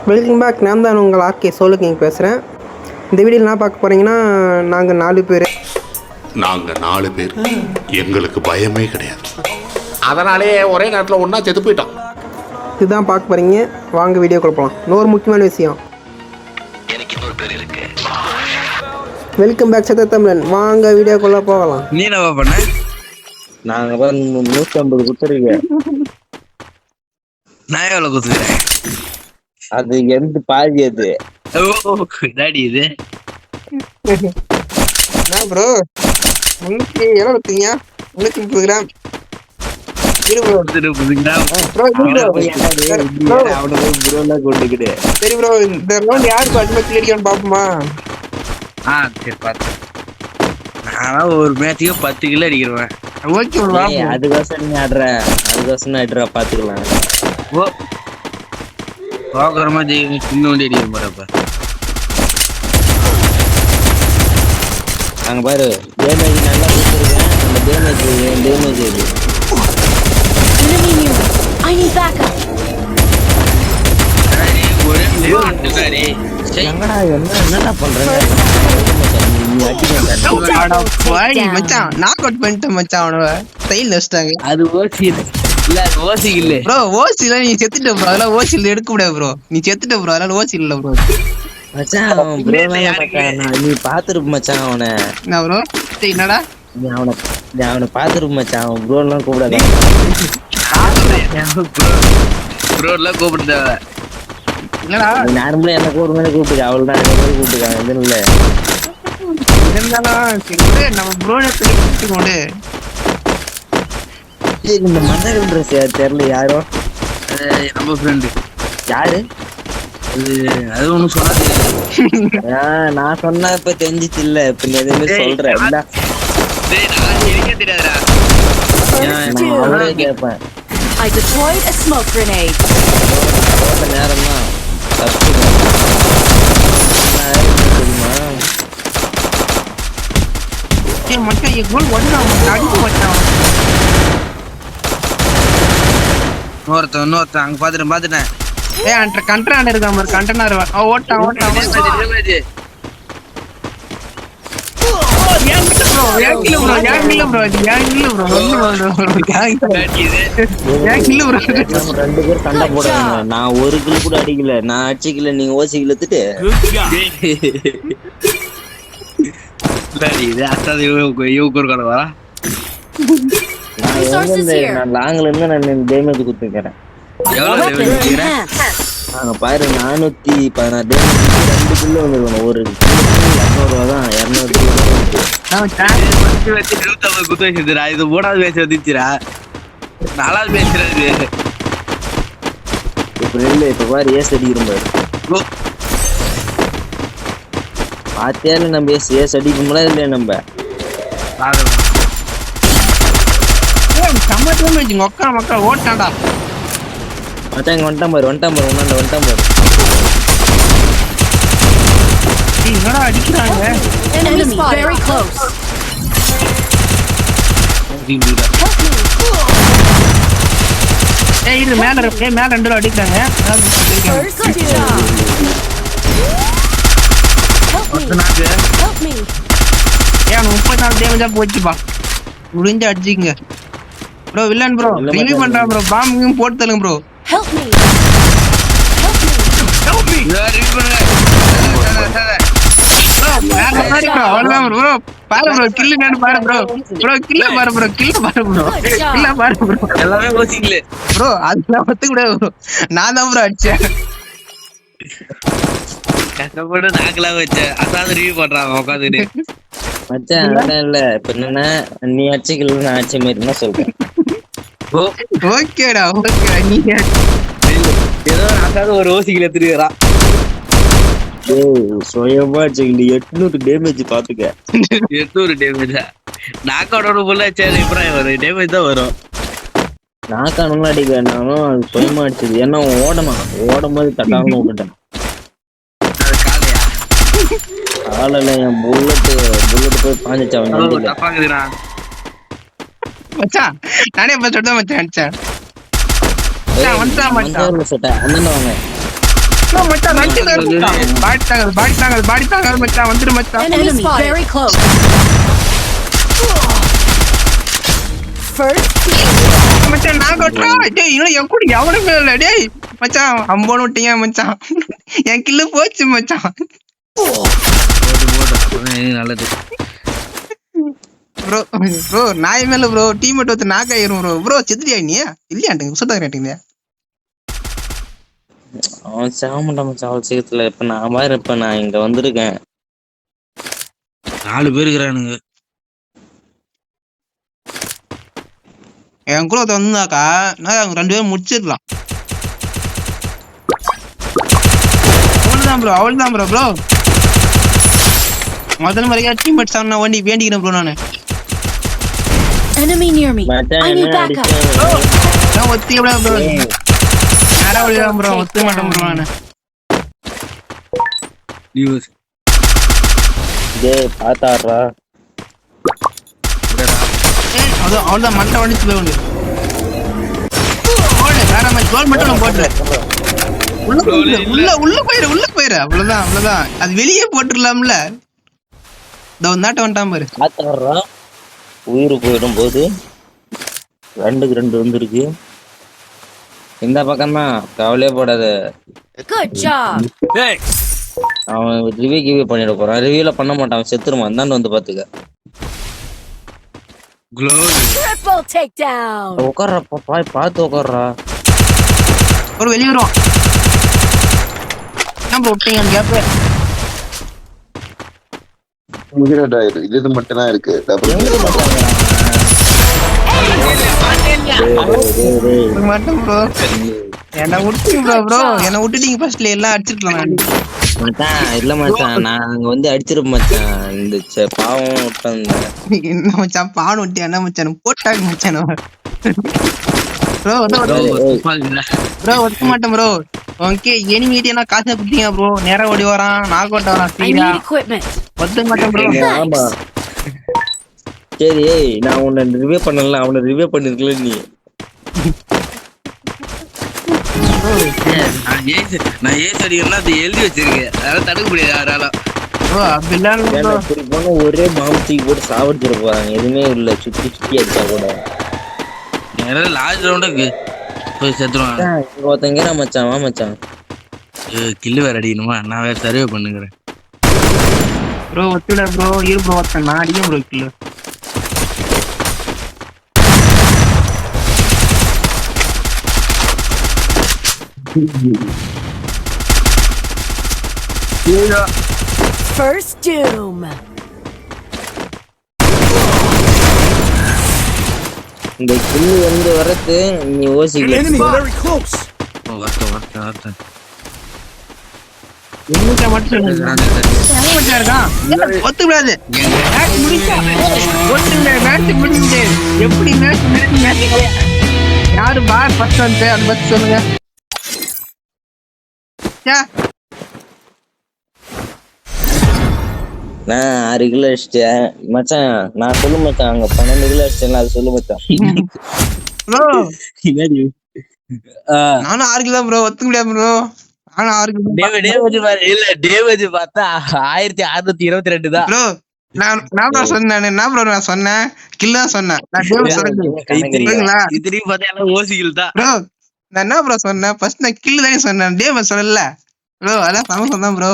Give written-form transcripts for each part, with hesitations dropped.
Welcome back. நான் தான் உங்கள் ஆர்கே சோலோ கிங் பேசுகிறேன். இந்த வீடியோவில் என்ன பார்க்க போகிறீங்கன்னா, நாங்கள் 4 பேர் எங்களுக்கு பயமே கிடையாது. அதனாலே ஒரே நேரத்தில் ஒன்றா செத்து போயிட்டோம். இதுதான் பார்க்க போகிறீங்க. வாங்க வீடியோக்குள்ள போகலாம். இன்னொரு முக்கியமான விஷயம், வெல்கம் பேக் சத்த தமிழன். வாங்க வீடியோக்குள்ள போகலாம். நீ என்ன பண்ண? நாங்க 150 குத்துருக்கேன். நான் எவ்வளவு குத்துக்கிறேன்? அது எந்த பாதி அது டாடி இது என்ன ப்ரோ, உங்களுக்கு எவ்வளோ கொடுத்தீங்க? 330 கிராம். சரி ப்ரோ, இந்த ரவுண்ட் யாருக்கு அதிகமாக அடிக்கணும்னு பார்ப்போமா? சரி பார்த்து. நான் ஒரு மேட்சுக்கு 10 கிலோ அடிக்கிறேன். ஓகே, அதுக்கோசம் நீ ஆடுற பாத்துக்கலாம். பாக்குறமா சின்ன வண்டி அடிக்கிற போறப்ப அங்க பாரு, டேமேஜ் நல்லா கொடுத்துருக்கேன். அந்த டேமேஜ் இது என்னடா பண்றேன்? அது ஓசி இல்ல, ஓசி இல்ல ப்ரோ. ஓசி இல்ல, நீ செத்துட்ட ப்ரோ. அதெல்லாம் ஓசி இல்ல, எடுக்க முடியாது ப்ரோ. நீ செத்துட்ட ப்ரோ, அதனால ஓசி இல்ல ப்ரோ. மச்சான் நீ பாத்துருப்ப மச்சான் அவனை. என்ன ப்ரோ? என்னடா நீ அவனை பாத்துருப்ப மச்சான். அவன் ப்ரோ எல்லாம் கூப்பிடாத. ப்ரோ எல்லாம் கூப்பிட்டு இல்லடா, நார்மலா என்ன கூப்பிடுங்க கூப்பிட்டு அவள்தான் கூப்பிட்டுருக்காங்க. எதுவும் இல்ல இருந்தாலும் சரி, நம்ம ப்ரோ கொண்டு இந்த மண்டல் ட்ரெஸ் தெரியல யாரோ நம்ம ஃப்ரெண்டு. யாரு அது ஒண்ணு சொன்னா நான் சொன்னா இப்ப தெரிஞ்சிச்சு இல்ல. இப்ப நீ எதுவுமே சொல்றேன் எனக்கே தெரியாதுடா. நான் அவரே கேட்பேன். நேரமா இன்னொருத்தன் அங்க பாத்துட்டேன். கண்டனர் இருக்கான் பாரு, கண்டனர் ஓட்டான். ரெண்டு பேரும் சண்டை போடுறாங்க. நான் 1 கிலோ கூட அடிக்கல. நான் அடிச்சிக்கல, நீங்க ஓசி கிலத்துட்டு நான் லாங்ல இருந்து நான் டேமேஜ் கொடுத்துக்கிறேன். நாங்க பாரு 416 டேமேஜ் 2 கிலோ வந்துருக்கணும். ஒரு 200 தான் 250 குத்து வச்சிருந்துடா. இது 3வது மேட்ச் வந்துச்சுடா. 4வது மேட்ச் இப்ப இல்ல. இப்ப பாரு ஏஸ் அடிக்கிறோம் பாரு. பாத்தியால நம்ம ஏஸ் அடிக்கும்போது இல்லையா நம்ம மக்கா ஓட்டாண்டா. மச்சான் இங்க வந்துட்டான் பாரு. என்னடா அடிக்கிறாங்க? இது மேல 2 அடிக்கிறாங்க. 34 டேமேஜா போச்சுப்பா. முடிஞ்சு அடிச்சிங்க ப்ரோ. வில்லன் ப்ரோ ரிவ்யூ பண்றான் ப்ரோ. பாம்பு போட்டு தள்ளுங்க ப்ரோ. நான் தான் ப்ரோ அடிச்சேன். கஷ்டப்பட்டு நாக்கெல்லாம் வச்சேன். அதான் ரிவ்யூ பண்றாங்க உட்காந்துட்டு. மச்சான் அதெல்லாம் இல்ல. இப்ப என்னன்னா, நீ அடிச்சிக்கல நான் அடிச்ச மாதிரி தான் சொல்றேன். ஓகேடா, நீங்க ஏதோ அதாவது ஒரு ஓசிக்கல எடுத்துருக்கா. சுயமா அடிச்சிக்கல 800 டேமேஜ் பாத்துக்க. 800 டேமேஜா? நாக்கோட புள்ள சரி அப்புறம் வரும் டேமேஜ் தான் வரும். நாக்கானும் அடிக்கணும். அது சுயமா அடிச்சது. ஏன்னா ஓடும் போது தட்டாங்கன்னு விட்டுட்டேன். காலையில என் புல்லட் போய் பாஞ்சிச்சா. நானே மச்சான் செட்ட அண்ணன் வாங்க. மச்சான் பாடி தாங்க மச்சான் வந்துரு மச்சான் Enemy very close. First மச்சான் நான் கொட்டா டேய் இன்னும் என் கூட எவனுமே இல்ல டேய் மச்சான் அம்போன்னு விட்டீங்க மச்சான் என் கில்லு போச்சு மச்சான் நல்லது ப்ரோ நாய் மேல ப்ரோ டீம்மேட் வந்து நாக் ஆயிரும் ப்ரோ செத்துட்டியா நீ இல்லையாண்டுங்க சுத்தா கேட்டீங்க அவன் சாக மாட்டான் மச்சான் அவள் சீக்கிரத்துல. இப்ப நான் மாதிரி இப்ப நான் இங்க வந்திருக்கேன். 4 பேர் இருக்கிறானுங்க. என் கூட வந்தாக்கா நான் அவங்க 2 பேரும் முடிச்சிடலாம். அவள்தான் ப்ரோ முதல் முறையா டீம்மேட் சார் வண்டி வேண்டிக்கிறேன் ப்ரோ நானு. enemy near me. I need backup. நான் ஒத்தி ப்ரோ நேரா விடுறேன் ப்ரோ ஒத்து மாட்டேன் ப்ரோ நானு. நியூஸ் டேய் பாத்தாறா அவ்வளவுதான் மண்டை வண்டிச்சு போய் உண்டு வேற மாதிரி கோல் மட்டும் போட்டுரு உள்ள போயிரு அவ்வளவுதான் அது வெளியே போட்டுடலாம்ல. இந்த நாட்டை வந்துட்டான் பாரு பாத்தாறா உயிர் போயிடும் போது 2க்கு 2 வந்துருக்கு. இந்த பக்கம் தான் கவலையே போடாத. Good job. அவன் ரிவ்யூ பண்ணிட போறான். ரிவ்யூல பண்ண மாட்டான் செத்துருவான். அந்தாண்டு வந்து பாத்துக்க. Triple takedown. உட்கார்றா பார்த்து உட்கார்றா. ஒரு வெளியே வருவான் நம்ம விட்டீங்க அந்த கேப் இது மட்டும் தான் இருக்கு. மாட்டேன் ப்ரோ என்ன விட்டுங்க ப்ரோ என்ன விட்டுட்டீங்க ஃபர்ஸ்ட்ல எல்லாம் அடிச்சிருக்கலாம். இல்ல மச்சான் நான் அங்க வந்து அடிச்சிருப்பேன் மச்சான். இந்த பாவம் விட்டாங்க. என்ன மச்சான் பாவம் விட்டு என்ன மச்சான் போட்டாங்க மச்சான் ப்ரோ ஒத்துக்க மாட்டேன் ப்ரோ. ஓகே எனிமீட் என்ன காசு கொடுத்தீங்க ப்ரோ நேரா ஓடி வரான் நாக் அவுட் வரான். I need equipment. ஒத்துக்க மாட்டேன் ப்ரோ. ஆமா சரி நான் உன்னை ரிவ்யூ பண்ணல அவனை ரிவ்யூ பண்ணிருக்கல நீ. நான் ஏசு அடிக்கிறேன்னா அது எழுதி வச்சிருக்கேன். அதெல்லாம் தடுக்க முடியாது யாராலும். இப்படி போன ஒரே மாமத்துக்கு போட்டு சாவடிச்சிட போறாங்க. எதுவுமே இல்ல சுத்தி அடிச்சா கூட யாராவது லாஸ்ட் ரவுண்டுக்கு போய் செத்துருவாங்க. ஒருத்தங்க மச்சான் வா மச்சான் கில்லு வேற அடிக்கணுமா? நான் வேற சர்வே பண்ணுகிறேன் ப்ரோ ஒத்துட ப்ரோ இரு ப்ரோ ஒருத்தன் நான் அடிக்கும் ப்ரோ கில்லு. First doom. இந்த கில்லு வந்து வரது நீ யோசிக்கல. எப்படி யாரு பார் ஃபர்ஸ்ட் வந்து அதை பத்தி சொல்லுங்க. நான் 6 கிலோ அடிச்சிட்டேன் மச்சான். நான் சொல்லு மச்சான் அங்க 12 கிலோ அடிச்சேன் அது சொல்லு மச்சான். நானும் 6 கிலோ ப்ரோ ஒத்துக்க முடியாது ப்ரோ. நானும் 6 கிலோ இல்ல டேமேஜ் பார்த்தா 1622 தான் ப்ரோ. நான் ப்ரோ சொன்னேன் என்ன ப்ரோ நான் சொன்னேன் கில்லா சொன்னேன் நான் திரும்பி பார்த்தா எல்லாம் ஓசிகள் தான் ப்ரோ. நான் என்ன ப்ரோ சொன்னேன் ஃபர்ஸ்ட் நான் கில்லு தானே சொன்னேன் டேமேஜ் சொல்லல ப்ரோ. அதான் சம சொன்னேன் ப்ரோ.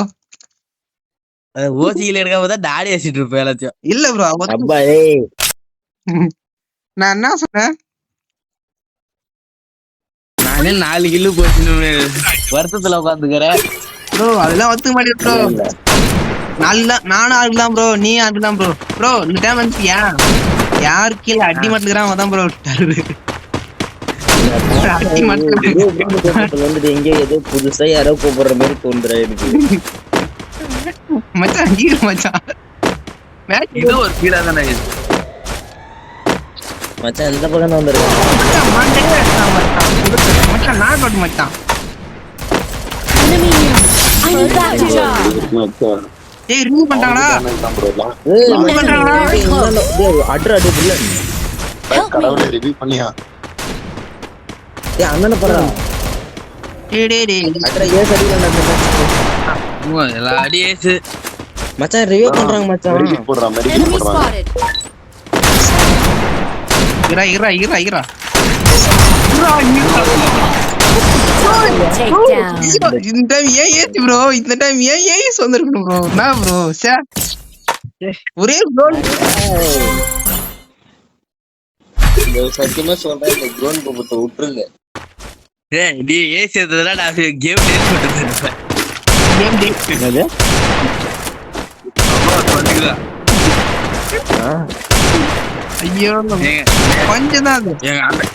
ஓசிகள் எடுக்காம தான் தாடி அடிச்சிட்டு இருப்பேன் எல்லாத்தையும். இல்ல ப்ரோ நான் என்ன சொன்னேன் நானே 4 கிலோ போச்சு வருத்தத்துல உட்காந்துக்கிறேன் ப்ரோ. அதெல்லாம் ஒத்துக்க மாட்டேன் ப்ரோ. நானும் 6 தான் ப்ரோ நீ 6 தான் ப்ரோ. ப்ரோ இந்த டைம் வந்து யாரு கீழே அடி மாட்டுக்கிறான் அதான் ப்ரோ அடி மாட்டு வந்துட்டு எங்கேயோ ஏதோ புதுசா யாரோ கூப்பிடுற மாதிரி தோன்றுறா எனக்கு மச்சான். ஹீரோ மச்சான் இது ஒரு கீழே தானே மச்சான் இந்த பக்கம் தான் வந்துருக்கேன் மச்சான் நான் போட்டு மச்சான். Enemy near me. I need backup. ஏய் ரிமூவ் பண்ணிட்டாங்களா அட்ரா அடி புள்ள கடவுளே ரிவ்யூ பண்ணியா ஏய் அண்ணன பாரு டேய் டேய் டேய். அக்கறை ஏஸ் அடிக்கலாம் எல்லா அடி ஏசு. மச்சான் ரிவ்யூ பண்றாங்க மச்சான். மெடிக்கெட் போடுறான் Enemy spotted. இரா. Takedown. இந்த டைம் ஏன் ஏத்தி ப்ரோ, இந்த டைம் ஏன் ஏஸ் வந்திருக்கணும் ப்ரோ. நான் ப்ரோ ஒரே கோல். சத்தியமா சொல்றேன் இந்த க்ரோன் கோபத்தை விட்டுருங்க. ஏய் நீ ஏசி எடுத்ததெல்லாம் நான் கேம் டேட் போட்டுருப்பேன். கேம் டே. என்னது? ஐயோ கொஞ்சம் தான் அது. எங்க அண்ணன்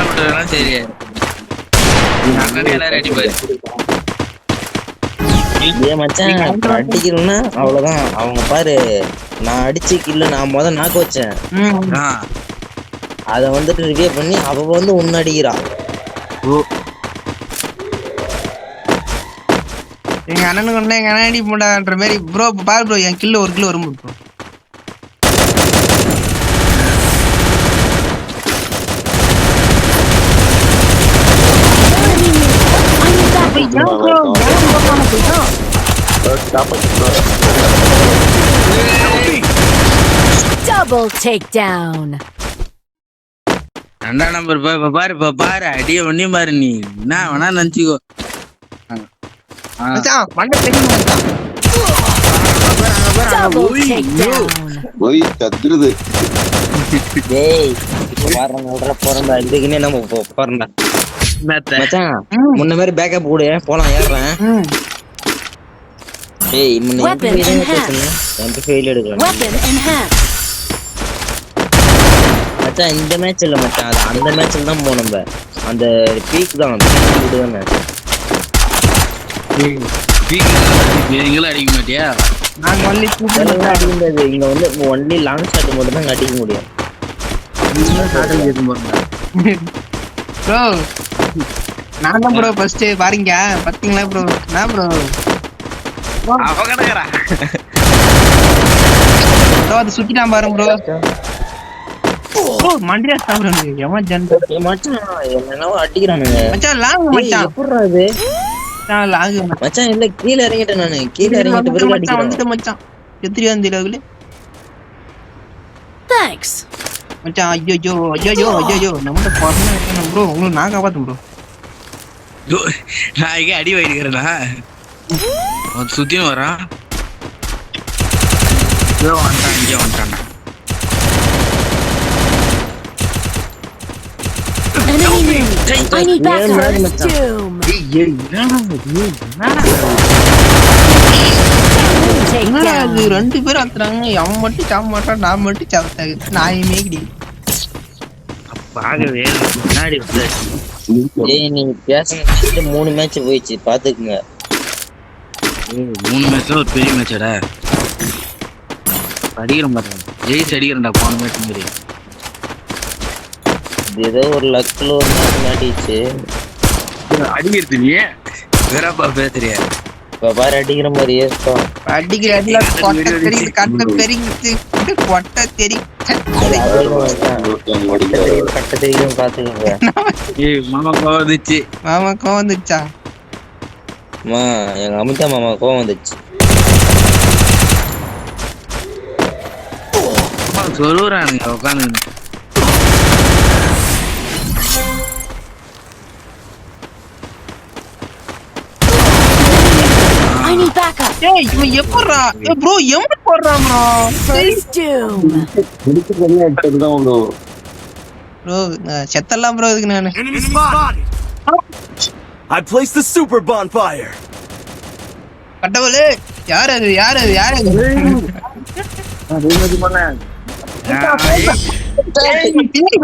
விட்டதுனா சரி. எங்க அண்ணனே எல்லாரும் அடிப்பாரு. ஏ மச்சான் அடிக்கணும்னா அவ்வளவுதான். அவங்க பாரு நான் அடிச்சு கில்ல நான் நாக்கு வச்சேன். அத வந்துட்டு ரிவ்யூ பண்ணி அவ வந்து உன்ன அடிக்கிறா. எங்க அண்ணனுக்கு ஒண்ணு எங்க அண்ணன் அடி போடான்ற மாதிரி ப்ரோ. பாரு ப்ரோ என் கில்லு 1 கிலோ வரும் ப்ரோ. Double takedown. 2ஆம் நம்பர் பாரு அடிய ஒண்ணே பாரு. நீ என்ன வேணா நினைச்சுக்கோ. மச்சான் மண்டை தெரியும் மச்சான். Double takedown. போய் கத்துறது. டேய் பாருங்க ஓடுற போறடா. இதுக்குனே நம்ம போறடா மச்சான். முன்ன மாதிரி பேக்கப் கூட போலாம் ஏறறேன். டேய் முன்ன Weapon எடுக்கலாம். Weapon enhanced. மச்சான் இந்த மேட்ச் இல்ல மச்சான், அது அந்த மேட்ச்ல தான் போனோம். நம்ம அந்த பீக் தான் தானே. நீங்களும் அடிக்க மாட்டியா? நாங்க ஒன்லி இதெல்லாம் அடிக்க முடியாது. இங்க வந்து ஒன்லி லாங் ஷாட் மட்டும் தான் அடிக்க முடியும். ப்ரோ நான் தான் ப்ரோ ஃபர்ஸ்ட் பாருங்க. பாத்தீங்களா ப்ரோ? நான் ப்ரோ அவ கிடக்குறா. அது சுத்திட்டான் பாருங்க ப்ரோ. மண்டியா சாப்பிடுறானு எவன் ஜென்ட். மச்சான் என்னென்னவோ அடிக்கிறானுங்க மச்சான். லாங் மச்சான். எப்படிடா இது? லாங் மச்சான் இல்ல கீழ இறங்கிட்டேன் நானு. கீழ இறங்கிட்டு பிறகு அடிக்கிறேன். வந்துட்டு மச்சான். எத்திரி வந்து லெவல் Thanks. மச்சான். ஐயோ நம்ம பர்சனல் இருக்கணும் ப்ரோ. உங்களுக்கு நான் காப்பாத்தும் ப்ரோ. நான் இங்க அடி வாங்கிக்கிறேனா? சுத்தியும் வரான். இங்கே வந்துட்டான். Enemy near me. I need backup. Doom. என்னடா அது Takedown. 2 பேரும் அத்துறாங்க. அவன் மட்டும் சாப்பிட மாட்டான், நான் மட்டும் சாப்பிட்டாங்க. நாயுமே கிடையாது. பாகவே முன்னாடி வந்து ஏய் நீ பேசணும் 3 மேட்ச் போயிடுச்சு பாத்துக்குங்க. 3 மேட்ச்ல ஒரு பெரிய மேட்சடா. அடிக்கிறேன் பாருங்க. ஜெயிச்சு அடிக்கிறேன்டா போன மேட்ச் மாதிரி. இது ஏதோ ஒரு லக்ல ஒரு மேட்ச் மாட்டிச்சு. அடிக்கிறது நீ வேறப்பா பேசுறியா? இப்ப பாரு அடிக்கிற மாதிரி ஏஸ்தா. அடிக்கிற அடியில கொட்டை தெரியுது. கட்டை பெருகிட்டு கொட்டை தெரியும். கட்ட தெரியும் பாத்துக்கங்க. ஏய் மாமா கோவம் வந்துச்சு. மாமா கோவம் வந்துச்சா? அம்மா எங்க அமிதா மாமா கோவம் வந்துச்சு. சொல்லுறானுங்க உட்காந்து. I need backup. ஏய் இவன் எப்பறா? ஏய் ப்ரோ எம்டி போடுறான் ப்ரோ. First doom. முடிச்சு தனியா எடுத்ததுதான் ப்ரோ. ப்ரோ செத்தலாம் ப்ரோ இதுக்கு நானு. Enemy spotted. I placed the super bonfire. கட்டவளே யார் அது?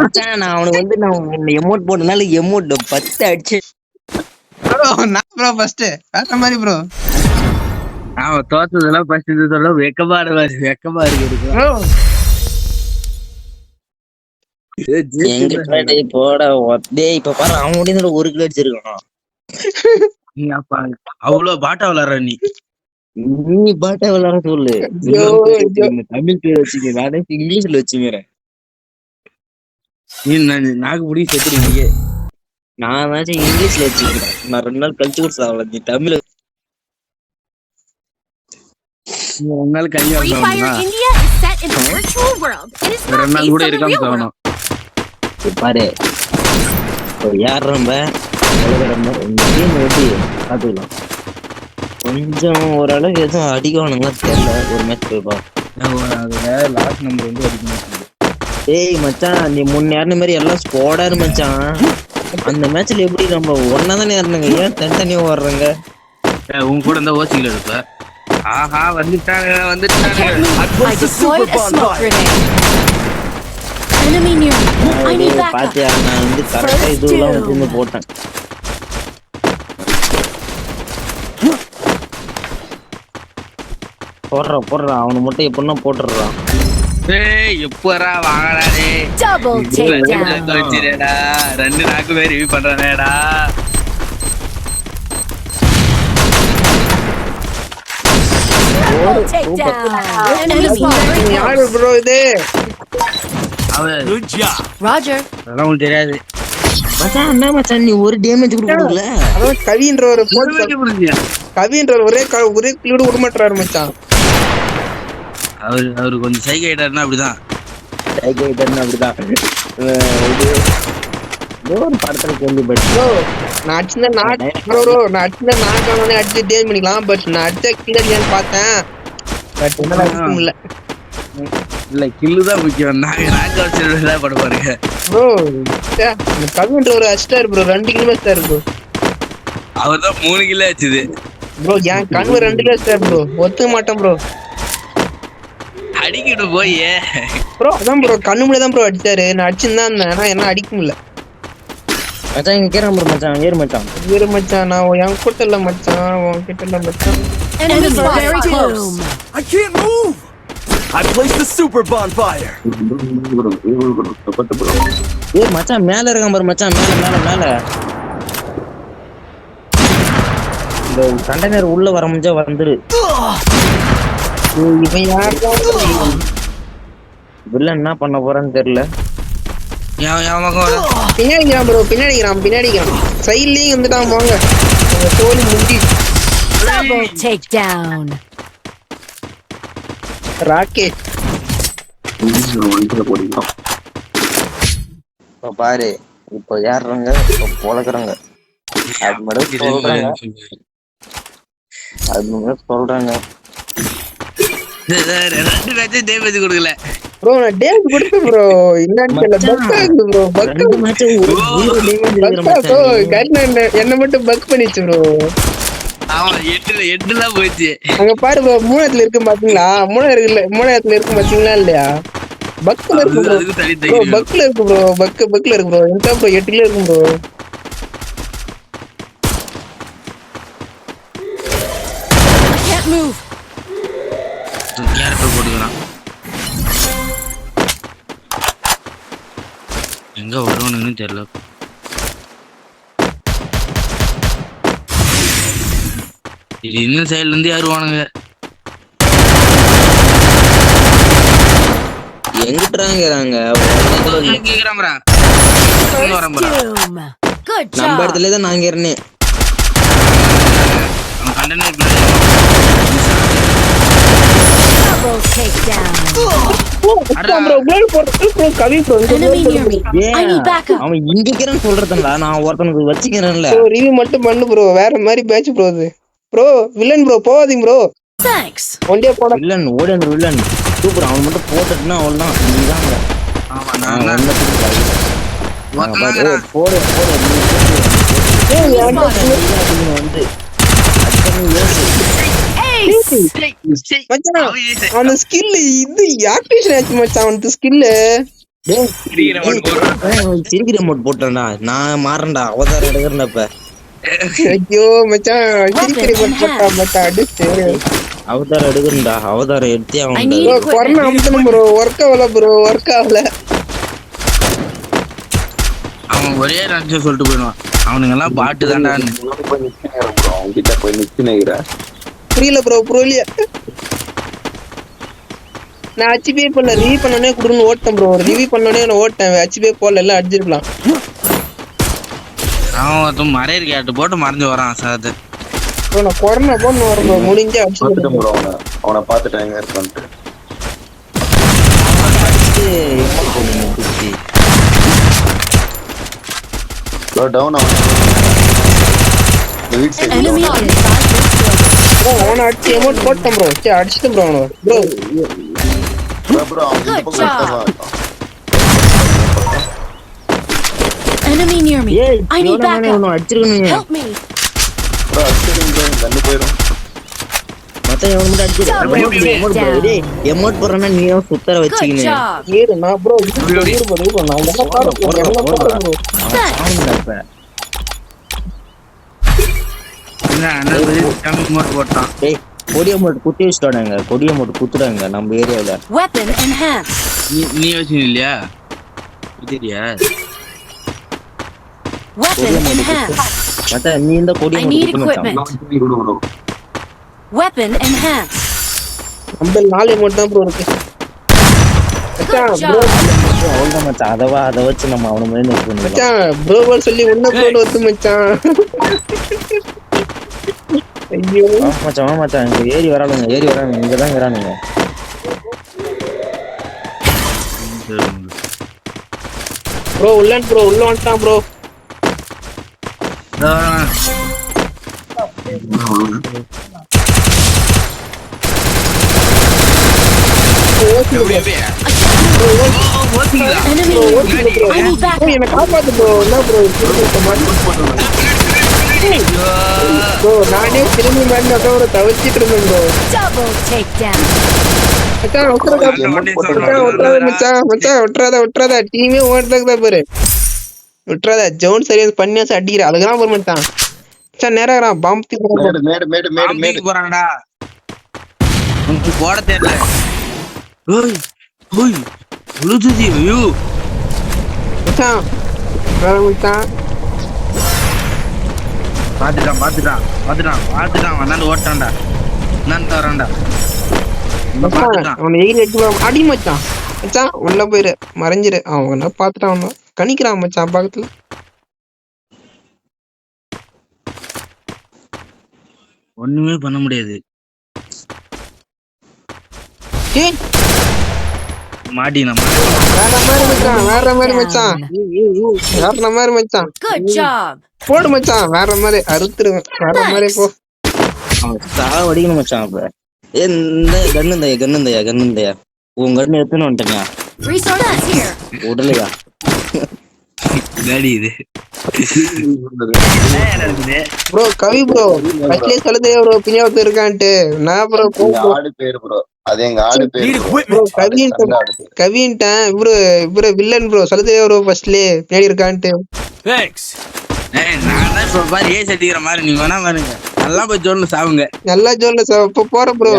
மச்சான் நான் அவனுக்கு வந்து நான் எமோட் போட்டனால எமோட் 10 அடிச்சு. ப்ரோ நான் ப்ரோ ஃபர்ஸ்ட் வேற மாதிரி ப்ரோ. அவன் தோத்ததெல்லாம் பசித்ததெல்லாம் வெக்கமா இருக்கு. ப்ரோ எங்க டேய் போட டேய் இப்ப பாரு அவன் முடிந்த 1 கிலோ அடிச்சிருக்கான். நீ அப்பா அவ்வளவு பாட்டா விளையாடுற நீ. நீ பாட்டா விளையாட சொல்லு. தமிழ் பேர் வச்சுக்க, நானே இங்கிலீஷ்ல வச்சுக்கிறேன். நீ நாக்கு புடி செத்துருவீங்க. நான் இங்கிலீஷ்ல வச்சுக்கிறேன். நான் 2 நாள் கழிச்சு கூட சாவல. நீ தமிழ் ஒரு நாள் கை Free Fire India is set in the virtual world. It is not 2 நாள் based கூட on the இருக்காம real world. சாகணும். பாரு. யார் ரொம்ப உலகம் இந்த டீம் எப்படி பார்த்துக்கலாம். கொஞ்சம் ஓரளவு எதுவும் அடிக்கணுங்களா தெரியல. ஒரு மேட்ச் போய்ப்பா. அதுல லாஸ்ட் நம்பர் வந்து அடிக்கணும். ஏய் மச்சான், நீ முன்னேறின மாதிரி எல்லாம் ஸ்குவாடா மச்சான். அந்த மேட்ச்ல எப்படி நம்ம ஒன்னா தானே ஏறினாங்க, ஏன் தனித்தனியா ஓடுறாங்க? உன் கூட இந்த ஓசிகள் இருப்ப. ஆஹா வந்துட்டாங்க. I deployed a smoke grenade. Enemy near me. I need backup. பாத்தியா, நான் கரெக்டா இதுலாம் வந்து போட்டேன். போடுறா அவனை மட்டும் எப்படின்னா போட்டுடுறான். எப்பரா வாங்கடா டேய். Double takedown. வச்சிரேடா 2 நாக்கு பேர் ரிவ்யூ பண்றானேடா. Double takedown. Enemy spotted. யாரு ப்ரோ இது? அவன் Good job. Roger. அதெல்லாம் உங்களுக்கு தெரியாது. மச்சான் என்ன மச்சான், நீ ஒரு டேமேஜ் கூட கொடுக்கல. அதான் கவின்ற ஒரு கவின்ற ஒரே கிளீடு விட மாட்டாரு மச்சான். அவரு கொஞ்சம் சைக் ஆயிட்டாருன்னா அப்படிதான். அப்படிதான் இது ஒரு படத்துல கேள்விப்பட்டு. ப்ரோ நான் அடிச்சா நான் அடிச்சு டேம் பண்ணிக்கலாம். பட் நான் அடிச்ச கிளியர் பார்த்தேன். பட் என்னால அடிக்க முடியல. இல்ல கில்லு தான் முக்கியம். நாக்கு வச்சு பட பாருங்க ப்ரோ. கவின்ற ஒரு a star bro, 2 kilo star bro. அவர் தான் 3 கிலோ ஆச்சுது ப்ரோ. என் கண்வர் 2 கிலோ ஸ்டார் ப்ரோ. ஒத்துக்க மாட்டேன் ப்ரோ. அடிக்கிட்டு போய் ப்ரோ அதான் ப்ரோ கண்ணு முடிய தான் ப்ரோ அடிச்சாரு. நான் அடிச்சுதான் இருந்தேன், ஆனா என்ன அடிக்க முடியல. மச்சான் இங்க கேற மச்சான், ஏறு மச்சான். ஏறு மச்சான். நான் என் கூட்ட இல்ல மச்சான், உன் கிட்ட இல்ல மச்சான். Enemy very close. I can't move. I placed the super bonfire. ஏய் மச்சான் மேல இருக்கான் பாரு மச்சான். மேல இந்த கண்டெய்னர் உள்ள வர முடிஞ்சா வந்துரு. இவன் யாரா? வில்லன் என்ன பண்ண போறான்னு தெரியல. பின்னாடிக்கிறான் ப்ரோ, பின்னாடிக்கிறான். சைட்லயும் வந்துட்டான் போங்க. தோல் முண்டி. Double takedown. ராக்கெட். இப்ப பாரு, இப்ப யாருறாங்க, இப்ப பொழக்குறாங்க. அது மட்டும் சொல்றாங்க. 2 மேட்ச் டேமேஜ் கொடுக்கல ப்ரோ. நான் டேமேஜ் கொடுத்தேன் ப்ரோ. என்னன்னு தெரியல. பக் ஆகுது ப்ரோ. என்ன மட்டும் பக் பண்ணிச்சு ப்ரோ. அவன் 8 போயிடுச்சு. அங்க பாரு ப்ரோ, 3 இருக்கு பாத்தீங்களா? 3 இருக்கு பாத்தீங்களா இல்லையா? பக்ல இருக்கு ப்ரோ. ப்ரோ பக்ல இருக்கு ப்ரோ. பக்ல இருக்கு ப்ரோ. என்ன ப்ரோ 8 இருக்கு ப்ரோ. Can't move. கேரக்டர் போட்டுக்கிறான். எங்க வருவானுன்னு தெரியல. இது இன்னும் சைடுல இருந்து யாருவானுங்க. எங்கிட்டுறாங்க கேக்குறாங்கடா. Doom. Good நம்ம job. இடத்துல தான் நாங்க இருந்தேன். அவன் கண்டெய்னர் Double takedown. ப்ரோ குளோல் போட்டு bro Kavi bro. Enemy near me. I need backup. அவன் இங்க இருக்கிறான்னு சொல்றதுடா, நான் ஒருத்தனுக்கு வச்சுக்கிறேன்ல. ப்ரோ ரிவ்யூ மட்டும் பண்ணு ப்ரோ. வேற மாதிரி பேட்ச் ப்ரோ இது. ப்ரோ வில்லன் ப்ரோ போவாதீங்க ப்ரோ. Thanks. ஒண்டே போட. வில்லன் ஓடி அந்த வில்லன் சூப்பர். அவன் மட்டும் போட்டுட்டுனா அவ்வளவுதான். இதுதாங்க. ஆமா நான் நான் போடு. ஏய் வந்து மச்சான் அந்த ஸ்கில் இது ஆக்டிவேஷன் ஆச்சு மச்சான். அந்த ஸ்கில் சிரிக்கிற ரிமோட் போட்டேன்டா. நான் மாறேன்டா, அவதாரம் எடுக்கிறேன்டா. ஐயோ மச்சான் சிரிக்கிற ரிமோட் போட்டா மச்சான். அடிச்சு அவதாரம் எடுக்கிறேன்டா. அவதாரம் எடுத்தே அவன் கொரோனா அமுத்தணும் ப்ரோ. ஒர்க் ஆகல. அவன் ஒரே நிமிஷம் சொல்லிட்டு போயிடுவான். அவனுங்க எல்லாம் பாட்டு தான்டா. புரியல ப்ரோ. புரியல. நான் ஹெச்பி பண்ணல. ரிவ்யூ பண்ணனே குடுன்னு ஓட்டேன் ப்ரோ. ரிவ்யூ பண்ணனே நான் ஓட்டேன். ஹெச்பி போல எல்லாம் அடிச்சிருக்கலாம். அவன் ஒருத்தன் மறையிற கேட்டு போட்டு மறைஞ்சு வரான் சாது. ப்ரோ நான் கொரோனா போன்னு வரேன் ப்ரோ, முடிஞ்சா பாத்துட்டேன் அடிச்சு ப்ரோ அவனை பாத்துட்டேன் எங்க இருக்கான்ட்டு. ப்ரோ டவுன் அவன் இந்த வீட் side Enemy inside this building. Bro. அவனை அடிச்சு எமௌண்ட் போட்டேன் ப்ரோ. சரி அடிச்சிட்டேன் ப்ரோ அவனை. ப்ரோ அவன் இந்த பக்கம் இருக்கான். Enemy near me. ஏய் I need backup. ஒன்னு அடிச்சிருக்கீங்க. Help me. ப்ரோ அடிச்சிருங்க கண்ணு போயிடும். மத்த எவன் மட்டும் Double அடிச்சிரு. டேய் எமோட் போறனா நீ ஏன் சுத்தற Good வச்சிக்கினே? job. ஏறு நான் ப்ரோ இது ப்ரோ நான் என்ன பாரு ப்ரோ என்ன பாரு ப்ரோ. ஆமாடா. என்ன அண்ணன் கம்மி மோட் போட்டான். டேய் கொடிய மோட் குத்தி வச்சிட்டாங்க. கொடிய மோட் குத்துறாங்க நம்ம ஏரியால. Weapon enhanced. நீ வச்சு இல்லையா புரியுதியா? Weapon enhanced. மத்த நீ இந்த கொடிய I மோட் need குத்து மச்சான். equipment. Weapon enhanced. நம்ம 4 அமௌண்ட் தான் ப்ரோ இருக்கு. மச்சான் Good ப்ரோ job. அவ்வளவுதான் மச்சான். அத வச்சு நம்ம அவன மேல நிக்கணும். மச்சான் ப்ரோ சொல்லி ஒண்ணு போடு வந்து மச்சான். ஐயோ மச்சான் மச்சான் இங்க ஏறி வரானுங்க. இங்க தான் வரானுங்க. ப்ரோ உள்ள வந்துட்டான் bro. Enemy near me. I need backup. என்ன காப்பாத்து ப்ரோ. என்ன ப்ரோ ப்ரோ நானே திரும்பி மாதிரி அதோட தவிச்சிட்டு இருந்தேன் ப்ரோ. Double takedown. மச்சான் விட்டுறாத டீமே ஓடுறதுக்கு தான் பாரு. விட்டுறாத ஜோன் சரியா பண்ணியாசு அடிக்கிற அதுக்கெல்லாம் போற மாட்டான். மச்சான் நேரம் பாம்பு மேடு போறான்டா. உனக்கு போட தெரியல. ஓய் ஓய் உழுதுதி ஐயோ. மச்சான் மச்சான் பாத்துட்டான் வந்தாண்டு ஓட்டான்டா. நான் வரான்டா. அவனை எகிரி அடிச்சு அடி மச்சான். மச்சான் உள்ள போயிரு மறைஞ்சிரு. அவன் என்ன பாத்துட்டான் அவன் கணிக்கிறான் மச்சான் பக்கத்துல. ஒண்ணுமே பண்ண முடியாது. மாட்டினா வேற மாதிரி மச்சான் Good job. போடு மச்சான். வேற மாதிரி அறுத்துருவேன். வேற மாதிரி போ. அவன் அடிக்கணும் மச்சான். அப்ப இந்த கண்ணுந்தையா உன் கண்ணு எடுத்துன்னு வந்துட்டேங்க. Resources here. உடலையா டாடி இது ப்ரோ கவி ப்ரோ ஃபர்ஸ்ட்லயே சொல்லுதே ப்ரோ பின்னாடி இருக்கான்ட்டு. நான் ப்ரோ ஆடு பேரு ப்ரோ. அது எங்க ஆடு பேரு ப்ரோ கவின்ட்டேன். இவரு வில்லன் ப்ரோ சொல்லுதே ப்ரோ ஃபர்ஸ்ட்லயே பின்னாடி இருக்கான்ட்டு. Thanks. நான் தான் சொல்ற மாதிரி ஏசி அடிக்கிற மாதிரி நீங்க வேணா பாருங்க. நல்லா போய் ஜோன்ல சாவுங்க. நல்லா ஜோன்ல இப்ப போற ப்ரோ.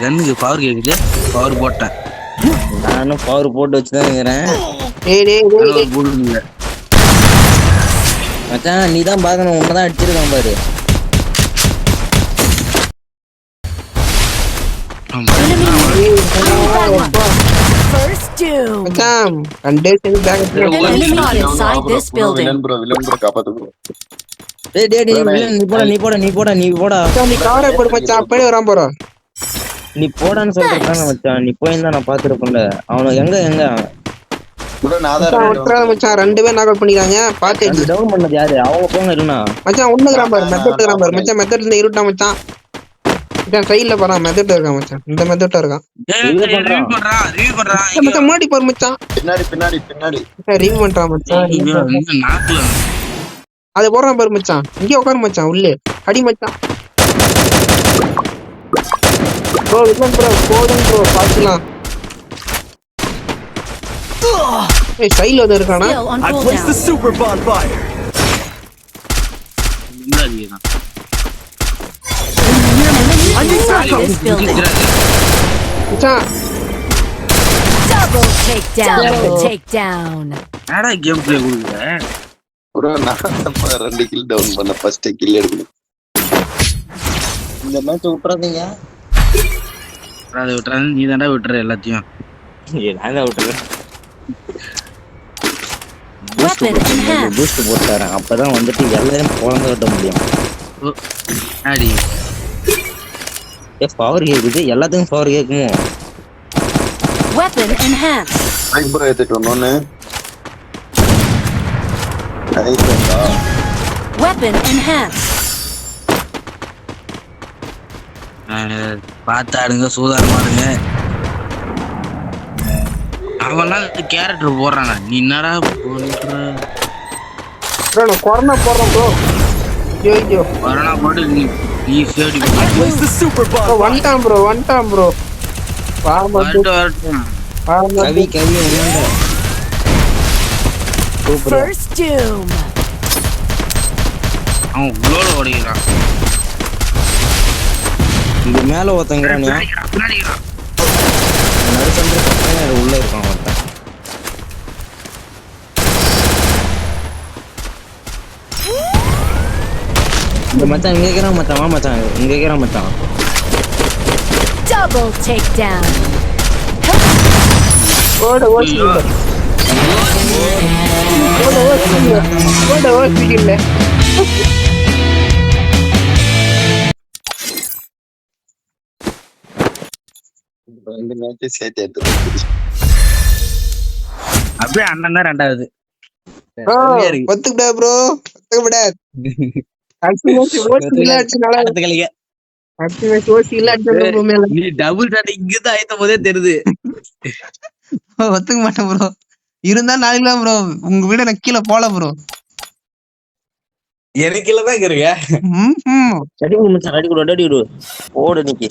கண்ணுக்கு பவர் கேக்குது. பவர் போட்டேன். நானும் பவர் போட்டு வச்சுதான் இருக்கிறேன். மச்சான் நீ தான் பாக்கணும். உன்னதான் அடிச்சிருக்கான் பாரு. First doom. மச்சான் கண்டே சேர்ந்து பேக் Enemy inside this building. Villain bro காப்பாத்து ப்ரோ. டேய் நீ போடா. நீ காரை போடு மச்சான். அப்படியே வரான் போறோம். நீ போடான்னு சொல்றாங்க மச்சான். நீ போயிருந்தா நான் பாத்துருப்பேன்ல. அவனை எங்க ப்ரோ நான் தான் விட்டுறாத மச்சான். 2 பேர் நாக் அவுட் பண்ணிருக்காங்க. பாத்து டவுன் பண்ணது யாரு? அவங்க போங்க இல்லனா மச்சான் ஒண்ணுக்குறான் பாரு. மெத்தட் இருக்கான் பாரு மச்சான். மெத்தட் இருந்து இருட்டான் மச்சான். மச்சான் சைடுல போறான். மெத்தட் இருக்கான் மச்சான். இந்த மெத்தட் இருக்கான் மச்சான். மாடி பாரு மச்சான். பின்னாடி ரிவ்யூ பண்றான் மச்சான். அது போறான் பாரு மச்சான். இங்கே உட்காரு மச்சான். உள்ளே அடி மச்சான். ப்ரோ வில்லன் ப்ரோ போடுங்க ப்ரோ பாத்துலாம். ஏய் சைடுல வந்து இருக்கானா? Still on I placed the cooldown. super bonfire. Enemy inside this building. மச்சான் Double takedown. என்னடா கேம் பிளே கொடுக்குற? ப்ரோ நான் 2 கில் டவுன் பண்ண ஃபர்ஸ்ட் கில் எடுக்கணும். இந்த மேட்ச் விட்டுறாதீங்க. அதை விட்டுறாது. நீ தாண்டா விட்டுற எல்லாத்தையும். நான் தான் விட்டுறேன். Weapon enhanced. பூஸ்ட் போட்டு தரேன், அப்பதான் வந்துட்டு எல்லாரும் குழந்தை கட்ட முடியும். அடி பவர் கேக்குது, எல்லாத்துக்கும் பவர் கேக்குமோ? Weapon enhanced. ப்ரோ ஏத்திட்டு ஒண்ணு நைஸ்டா. Weapon enhanced. பார்த்தாடுங்க, சூதாரமா இருங்க. அவெல்லாம் கேரக்டர் போடுறானா, நீ என்னடா பண்ற? ப்ரோ நான் கொரோனா போடுறேன் ப்ரோ. ஐயோ கொரோனா போட்டு நீ சேடி I placed the super bro bonfire. வந்துட்டான் ப்ரோ. வரட்டும். கவி ஒண்ணாண்ட சூப்பர். First doom. அவன் உங்களோட ஓடிக்கிறான். இங்க மேல ஒருத்தங்கிறானே, பின்னாடிக்கிறான். நடுசந்திர பக்கம் உள்ள இருக்கான் ஒருத்தன். இந்த மச்சான் இங்க இருக்கிறான் மச்சான், வா மச்சான் இங்க இருக்கிறான் மச்சான். Double takedown. ஓட ஓசிக்கல. இந்த மேட்ச் சேர்த்து எடுத்து அப்படியே அண்ணன் தான் ரெண்டாவது. ஒத்துக்கிட்டா ப்ரோ, ஒத்துக்கிட்டா. அடுத்த மேட்ச் ஓசி இல்ல அடிச்சனால, அடுத்த மேட்ச் ஓசி இல்ல அடிச்சனால ப்ரோ மேல. நீ டபுள் ஷாட் இங்க தான் ஆயத்த போதே தெரியுது. ஒத்துக்க மாட்டேன் ப்ரோ. இருந்தா நாளைக்கு ப்ரோ உங்க வீட நான் கீழே போல ப்ரோ. எனக்குல தான் இருக்க. அடி மச்சான், அடி கொடு, அடி கொடு, ஓடு நிக்கி.